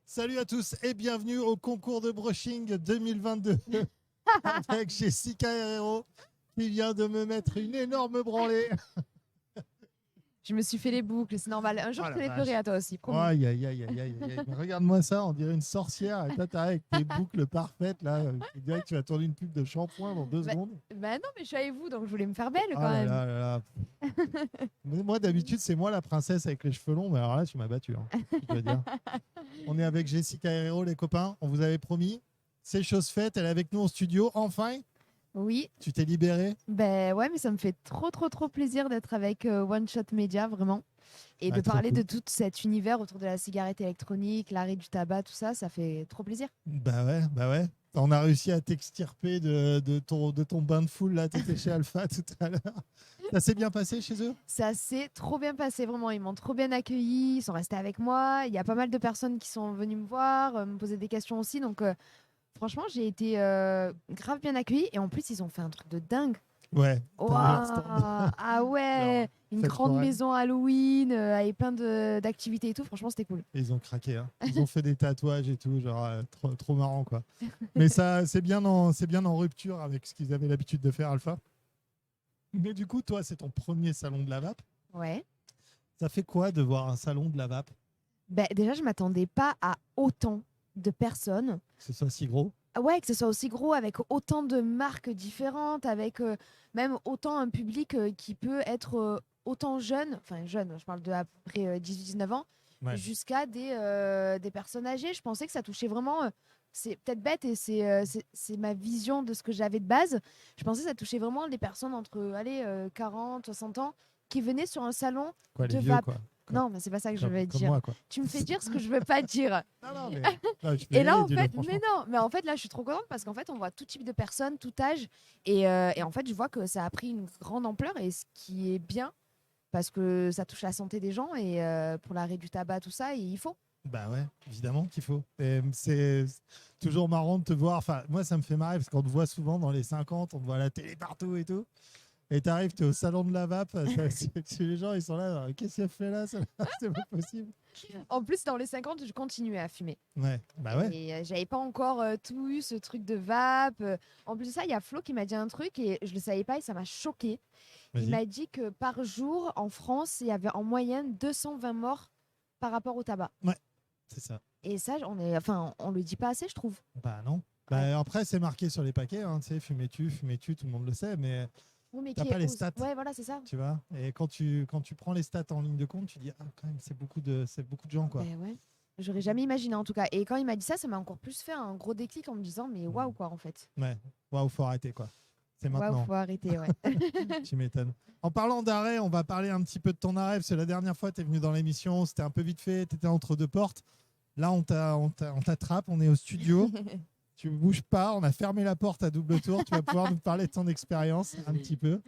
Salut à tous et bienvenue au concours de brushing 2022 avec Jessica Herrero qui vient de me mettre une énorme branlée. Je me suis fait les boucles, c'est normal. Un jour, Oh je la te les vache. ferai à toi aussi, promis. Aïe, aïe, aïe, aïe, aïe, aïe. Mais regarde-moi ça, on dirait une sorcière. Et toi, t'arrives avec tes boucles parfaites là. On dirait que tu vas tourner une pub de shampoing dans 2 secondes. Bah non, mais je suis avec vous, donc je voulais me faire belle Oh quand là même. là là là. Mais moi, d'habitude, c'est moi la princesse avec les cheveux longs. Mais alors là, tu m'as battu, hein, je dois dire. On est avec Jessica Herrero, les copains. On vous avait promis. C'est chose faite. Elle est avec nous au studio. Enfin, Oui, tu t'es libéré. ben ouais, mais ça me fait trop plaisir d'être avec One Shot Media, vraiment. Et Ah, de trop parler cool. de tout cet univers autour de la cigarette électronique, l'arrêt du tabac, tout ça, ça fait trop plaisir. Bah ouais, bah ouais. On a réussi à t'extirper de ton bain de foule là. T'étais chez Alpha tout à l'heure. Ça s'est bien passé chez eux? Ça s'est trop bien passé, vraiment. Ils m'ont trop bien accueilli, ils sont restés avec moi. Il y a pas mal de personnes qui sont venues me voir, me poser des questions aussi. Donc, franchement, j'ai été grave bien accueillie. Et en plus, ils ont fait un truc de dingue. Ouais, t'as vu leur Waouh! stand. Ah Leur ouais! Une fête grande foraine. maison Halloween avec plein d'activités et tout. Franchement, c'était cool. Ils ont craqué, hein. Ils ont fait des tatouages et tout, genre trop, trop marrant quoi. Mais ça, c'est bien en rupture avec ce qu'ils avaient l'habitude de faire Alpha. Mais du coup, toi, c'est ton premier salon de la vape. Ouais. Ça fait quoi de voir un salon de la vape, Ben, déjà, je m'attendais pas à autant de personnes. que ce soit si gros? Ah ouais, que ce soit aussi gros, avec autant de marques différentes, avec même autant un public qui peut être autant jeune, enfin jeune, je parle de à peu près 18-19 ans, Ouais. jusqu'à des personnes âgées. Je pensais que ça touchait vraiment, c'est peut-être bête et c'est ma vision de ce que j'avais de base. Je pensais que ça touchait vraiment les personnes entre allez, 40, 60 ans qui venaient sur un salon Quoi, les de vieux vape. quoi. Comme, Non, mais c'est pas ça que je comme, veux comme dire. moi quoi. Tu me fais dire ce que je veux pas dire. Non, non, mais non, tu peux y Et là, aller, en dis-le fait, mais franchement. non, mais en fait, là, je suis trop contente parce qu'en fait, on voit tout type de personnes, tout âge. Et en fait, je vois que ça a pris une grande ampleur et ce qui est bien parce que ça touche la santé des gens et pour l'arrêt du tabac, tout ça, il faut. Bah ouais, évidemment qu'il faut. Et c'est toujours marrant de te voir. Enfin, moi, ça me fait marrer parce qu'on te voit souvent dans les 50, on te voit à la télé partout et tout. Et t'arrives, t'es au salon de la vape. Les gens, ils sont là. genre, qu'est-ce qu'elle fait là? C'est pas possible. En plus, dans les 50, je continuais à fumer. Ouais, bah ouais. Et j'avais pas encore tout eu, ce truc de vape. En plus de ça, il y a Flo qui m'a dit un truc et je le savais pas et ça m'a choqué. Il Vas-y. m'a dit que par jour, en France, il y avait en moyenne 220 morts par rapport au tabac. Ouais, c'est ça. Et ça, enfin, on le dit pas assez, je trouve. Bah non. Ouais. Bah après, c'est marqué sur les paquets. Hein, tu sais, fumez-tu, tout le monde le sait. Mais Oui, mais t'as qui est pas les stats. Ouais, voilà, c'est ça. Tu vois. Et quand tu prends les stats en ligne de compte, tu dis, ah, quand même, c'est beaucoup de gens, quoi. Ben ouais. J'aurais jamais imaginé en tout cas. Et quand il m'a dit ça, ça m'a encore plus fait un gros déclic en me disant, mais waouh, quoi, en fait. Ouais. Waouh, faut arrêter, quoi. C'est Waouh, maintenant. faut arrêter, ouais. Tu m'étonnes. En parlant d'arrêt, on va parler un petit peu de ton arrêt, parce que la dernière fois, tu es venu dans l'émission, c'était un peu vite fait, tu étais entre deux portes. Là, on t'attrape, on est au studio. Tu ne bouges pas, on a fermé la porte à double tour. Tu vas pouvoir nous parler de ton expérience un petit peu.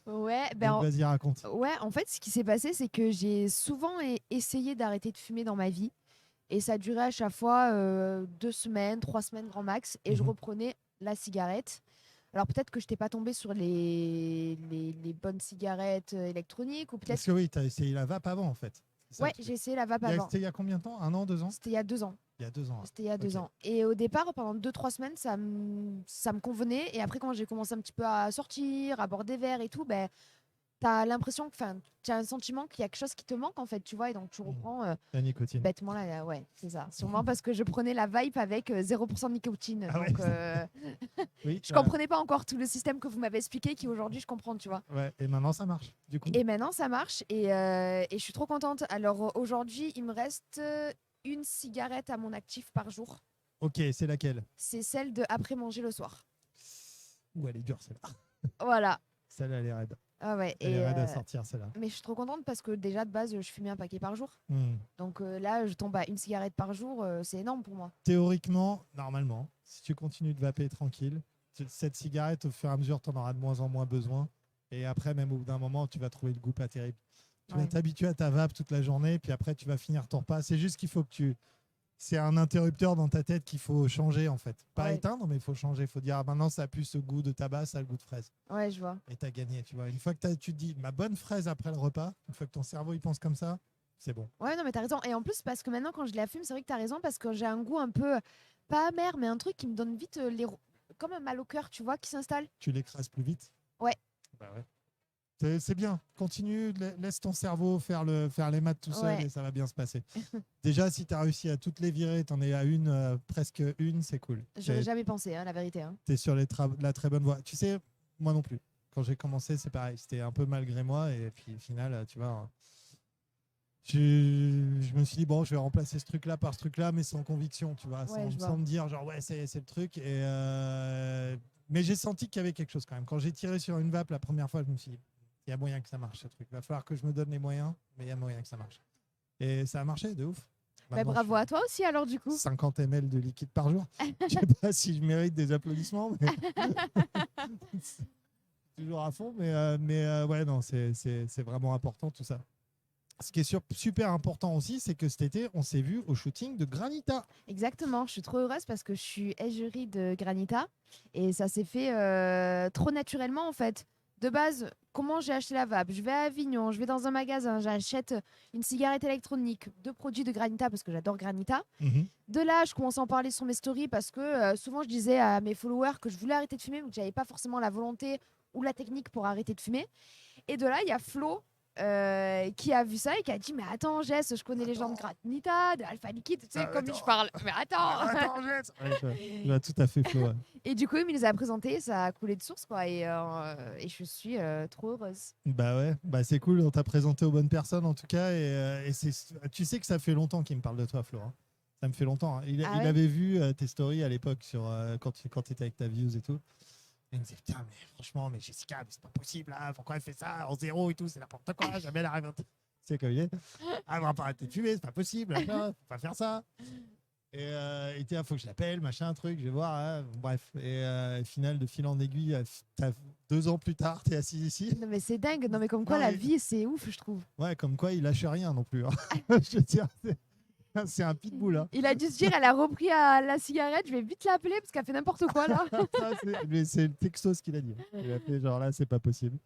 Ouais, Donc, vas-y, raconte. ouais, en fait, ce qui s'est passé, c'est que j'ai souvent essayé d'arrêter de fumer dans ma vie. Et ça durait à chaque fois 2 semaines, 3 semaines grand max. Et je Mhm. reprenais la cigarette. Alors peut-être que je n'étais pas tombée sur les bonnes cigarettes électroniques ou Parce peut-être. que oui, tu as essayé la vape avant, en fait. C'est ça le Ouais, truc. j'ai essayé la vape avant. C'était il y a combien de temps? 1 an, 2 ans? C'était il y a 2 ans. Il y a 2 ans. C'était il y a Ok. 2 ans. Et au départ, pendant 2, 3 semaines, ça me convenait. Et après, quand j'ai commencé un petit peu à sortir, à boire des verres et tout, ben, t'as l'impression que, enfin, tu as un sentiment qu'il y a quelque chose qui te manque, en fait, tu vois. Et donc, tu reprends La nicotine. bêtement là. Ouais, c'est ça. Sûrement parce que je prenais la Vibe avec 0% de nicotine. Ah ouais. Donc, Oui, je comprenais pas encore tout le système que vous m'avez expliqué, qui aujourd'hui, je comprends, tu vois. ouais. Et maintenant, ça marche, du coup. Et maintenant, ça marche. Et je suis trop contente. Alors, aujourd'hui, il me reste une cigarette à mon actif par jour. Ok, c'est laquelle? C'est celle de après manger le soir. Ouh, elle est dure, celle-là. Voilà. Celle-là, elle est raide. Ah ouais. Elle est raide à sortir, celle-là. Mais je suis trop contente parce que déjà de base, je fumais un paquet par jour. Hmm. Donc là, je tombe à une cigarette par jour. C'est énorme pour moi. Théoriquement, normalement, si tu continues de vaper tranquille, cette cigarette, au fur et à mesure, tu en auras de moins en moins besoin. Et après, même au bout d'un moment, tu vas trouver le goût pas terrible. Tu vas Ouais. t'habituer à ta vape toute la journée, puis après, tu vas finir ton repas. C'est juste qu'il faut que tu. C'est un interrupteur dans ta tête qu'il faut changer, en fait. Pas Ouais. éteindre, mais il faut changer. Il faut dire, ah, maintenant, ça a plus ce goût de tabac, ça a le goût de fraise. Ouais, je vois. Et tu as gagné, tu vois. Une fois que tu te dis, ma bonne fraise après le repas, une fois que ton cerveau, il pense comme ça, c'est bon. Ouais, non, mais t'as raison. Et en plus, parce que maintenant, quand je la fume, c'est vrai que t'as raison, parce que j'ai un goût un peu, pas amer, mais un truc qui me donne vite comme un mal au cœur, tu vois, qui s'installe. Tu l'écrases plus vite. Ouais. Bah ouais. C'est bien. Continue, laisse ton cerveau faire les maths tout seul Ouais. et ça va bien se passer. Déjà, si tu as réussi à toutes les virer, tu en es à une, presque une, c'est cool. J'aurais jamais pensé, hein, la vérité. Hein. Tu es sur la très bonne voie. Tu sais, moi non plus. Quand j'ai commencé, c'est pareil. C'était un peu malgré moi. Et puis au final, tu vois, je me suis dit, bon, je vais remplacer ce truc-là par ce truc-là, mais sans conviction, tu vois, Ouais, je vois. sans me dire, genre, ouais, c'est le truc. Mais j'ai senti qu'il y avait quelque chose quand même. Quand j'ai tiré sur une vape la première fois, je me suis dit, il y a moyen que ça marche, ce truc. Il va falloir que je me donne les moyens, mais il y a moyen que ça marche. Et ça a marché, de ouf. Bah, Maintenant, bravo à toi aussi, alors, du coup. 50 ml de liquide par jour. Je sais pas si je mérite des applaudissements, mais c'est toujours à fond. Mais ouais, non, c'est vraiment important tout ça. Ce qui est super important aussi, c'est que cet été, on s'est vu au shooting de Granita. Exactement, je suis trop heureuse parce que je suis égérie de Granita et ça s'est fait trop naturellement en fait. De base, comment j'ai acheté la vape? Je vais à Avignon, je vais dans un magasin, j'achète une cigarette électronique, 2 produits de Granita parce que j'adore Granita. De là, je commence à en parler sur mes stories parce que souvent je disais à mes followers que je voulais arrêter de fumer mais que j'avais pas forcément la volonté ou la technique pour arrêter de fumer. Et de là, il y a Flo qui a vu ça et qui a dit mais attends Jess, je connais les gens de Granita, de Alpha Liquide, tu sais comme je parle, mais attends. Jess. Je vois tout à fait Flo. Ouais. Et du coup il me les a présentés, ça a coulé de source quoi et je suis trop heureuse. Bah ouais, bah c'est cool, on t'a présenté aux bonnes personnes en tout cas. Tu sais que ça fait longtemps qu'il me parle de toi, Flo. Hein. Ça me fait longtemps. Hein. Il Ouais. avait vu tes stories à l'époque quand tu étais avec ta views et tout. Et il me disait putain, mais franchement, mais Jessica, mais c'est pas possible là, pourquoi elle fait ça en zéro et tout, c'est n'importe quoi, jamais elle arrive. Tu sais comme il est. Ah, on va pas arrêter de fumer, c'est pas possible, faut pas faire ça. Et il faut que je l'appelle, machin, truc, je vais voir. Hein. Bref, final de fil en aiguille, 2 ans plus tard, t'es assis ici. Non mais c'est dingue, non mais comme quoi Non, la mais- vie c'est ouf je trouve. Ouais, comme quoi il lâche rien non plus. Hein. Je veux dire, c'est un pitbull. Hein. Il a dû se dire elle a repris à la cigarette, je vais vite l'appeler parce qu'elle fait n'importe quoi là. C'est le texto ce qu'il a dit. Il a fait genre là, c'est pas possible.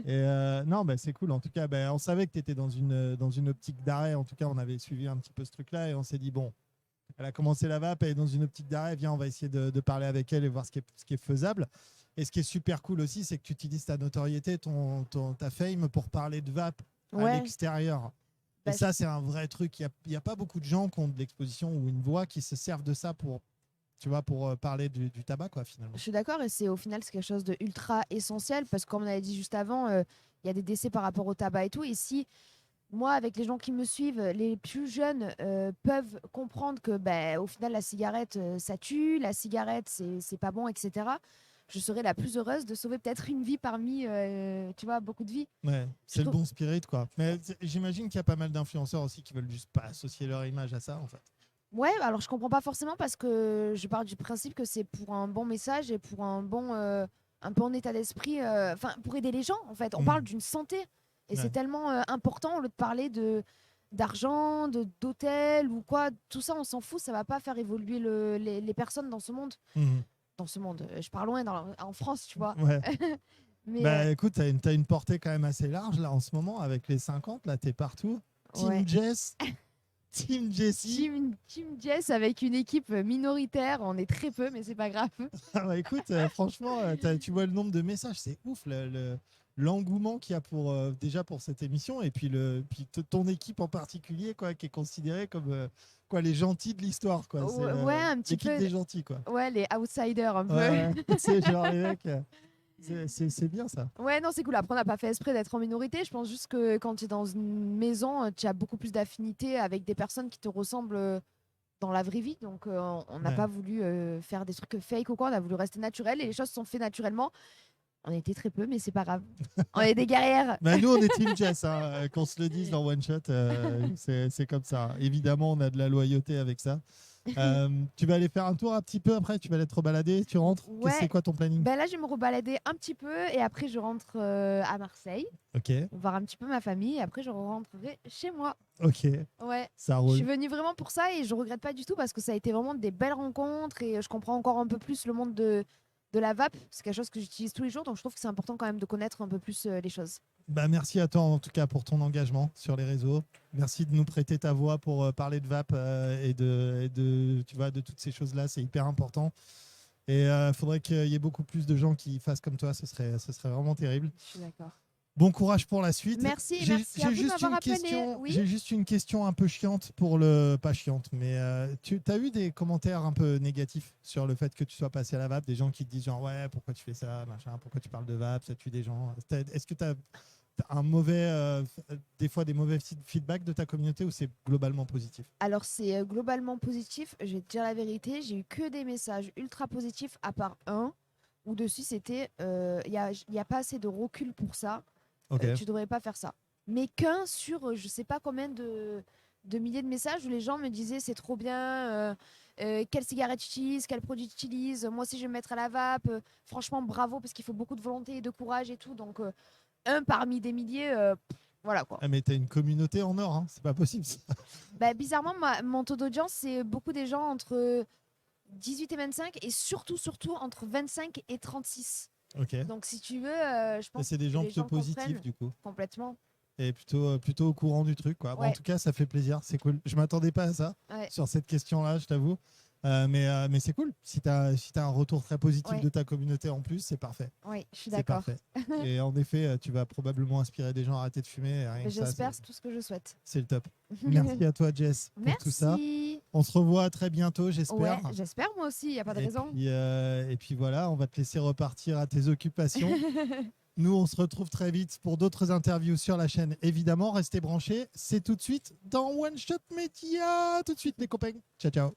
Non, bah, c'est cool. En tout cas, bah, on savait que tu étais dans une optique d'arrêt. En tout cas, on avait suivi un petit peu ce truc-là et on s'est dit, bon, elle a commencé la vape, elle est dans une optique d'arrêt. Viens, on va essayer de parler avec elle et voir ce qui est faisable. Et ce qui est super cool aussi, c'est que tu utilises ta notoriété, ta fame pour parler de vape à Ouais. l'extérieur. Et Bah, ça, c'est un vrai truc. Il y a pas beaucoup de gens qui ont de l'exposition ou une voix qui se servent de ça pour parler du tabac, quoi, finalement. Je suis d'accord et c'est au final c'est quelque chose de ultra essentiel parce que comme on avait dit juste avant, il y a des décès par rapport au tabac et tout. Et si moi, avec les gens qui me suivent, les plus jeunes peuvent comprendre que au final la cigarette ça tue, la cigarette c'est pas bon, etc. Je serais la plus heureuse de sauver peut-être une vie parmi tu vois beaucoup de vies. Ouais, c'est le trouve- bon spirit, quoi. Mais j'imagine qu'il y a pas mal d'influenceurs aussi qui veulent juste pas associer leur image à ça, en fait. Ouais, alors je comprends pas forcément parce que je pars du principe que c'est pour un bon message et pour un bon état d'esprit, enfin pour aider les gens en fait. On Mhm. parle d'une santé et Ouais. c'est tellement important au lieu de parler d'argent, d'hôtel ou quoi. Tout ça, on s'en fout, ça va pas faire évoluer les personnes dans ce monde. Mhm. Dans ce monde, je parle loin en France, tu vois. Ouais. Mais Bah écoute, t'as une portée quand même assez large là en ce moment avec les 50, là t'es partout. Team ouais. Jess, Team Jessie. Team Jess avec une équipe minoritaire, on est très peu, mais c'est pas grave. Ah bah écoute, franchement, tu vois le nombre de messages, c'est ouf l'engouement qu'il y a déjà pour cette émission et puis ton équipe en particulier quoi, qui est considérée comme quoi les gentils de l'histoire quoi. C'est Ouais, un petit l'équipe peu. des gentils quoi. Ouais, les outsiders un peu. Ouais, ouais. C'est genre les mecs, c'est bien ça. Ouais, non, c'est cool. Après, on n'a pas fait exprès d'être en minorité. Je pense juste que quand tu es dans une maison, tu as beaucoup plus d'affinité avec des personnes qui te ressemblent dans la vraie vie. Donc, on n'a Ouais. pas voulu faire des trucs fake ou quoi. On a voulu rester naturel et les choses se sont faites naturellement. On était très peu, mais c'est pas grave. On est des guerrières. Bah, nous, on est Team Jess, hein, qu'on se le dise dans One Shot, c'est comme ça. Évidemment, on a de la loyauté avec ça. Tu vas aller faire un tour un petit peu après, tu vas aller te rebalader, tu rentres. Ouais. C'est quoi ton planning? Ben là, je vais me rebalader un petit peu et après, je rentre à Marseille, Ok, voir un petit peu ma famille et après, je rentrerai chez moi. ok, Ouais. ça Je roule. suis venue vraiment pour ça et je regrette pas du tout parce que ça a été vraiment des belles rencontres et je comprends encore un peu plus le monde de la vape. C'est quelque chose que j'utilise tous les jours donc je trouve que c'est important quand même de connaître un peu plus les choses. Bah, merci à toi en tout cas pour ton engagement sur les réseaux. Merci de nous prêter ta voix pour parler de vape tu vois, de toutes ces choses-là. C'est hyper important. Et il faudrait qu'il y ait beaucoup plus de gens qui fassent comme toi. Ce serait vraiment terrible. Je suis d'accord. Bon courage pour la suite. Merci J'ai à vous de juste m'avoir une appelé. question. Oui. J'ai juste une question un peu chiante pour le pas chiante, mais tu as eu des commentaires un peu négatifs sur le fait que tu sois passé à la vape, des gens qui te disent genre ouais pourquoi tu fais ça, machin, pourquoi tu parles de vape, ça tue des gens. Est-ce que tu as des fois des mauvais feedbacks de ta communauté ou c'est globalement positif? Alors, c'est globalement positif. Je vais te dire la vérité, j'ai eu que des messages ultra positifs, à part un, où dessus c'était y a pas assez de recul pour ça, Ok. tu devrais pas faire ça. Mais qu'un sur je sais pas combien de milliers de messages où les gens me disaient c'est trop bien, quelle cigarette tu utilises, quel produit tu utilises, moi aussi je vais me mettre à la vape, franchement bravo parce qu'il faut beaucoup de volonté et de courage et tout. Donc, un parmi des milliers, voilà quoi. Ah, mais t'as une communauté en or, hein. C'est pas possible ça. Bah, bizarrement, mon taux d'audience, c'est beaucoup des gens entre 18 et 25 et surtout entre 25 et 36. Ok. Donc, si tu veux, je Mais pense c'est des que gens les plutôt gens positifs comprennent du coup. complètement. Et plutôt au courant du truc, quoi. Bon, en Ouais, tout cas, ça fait plaisir, c'est cool. Je m'attendais pas à ça ouais, sur cette question-là, je t'avoue. Mais c'est cool. Si tu as un retour très positif ouais, de ta communauté en plus, c'est parfait. ouais, je suis C'est d'accord. parfait. Et en effet, tu vas probablement inspirer des gens à arrêter de fumer. Et rien Mais que ça, j'espère, c'est tout ce que je souhaite. c'est le top. Merci à toi, Jess, pour tout ça. Merci. On se revoit très bientôt, Ouais, j'espère. j'espère moi aussi, il n'y a pas de raison. Et puis voilà, on va te laisser repartir à tes occupations. Nous, on se retrouve très vite pour d'autres interviews sur la chaîne. Évidemment, restez branchés. C'est tout de suite dans One Shot Media. Tout de suite, les copains. Ciao, ciao.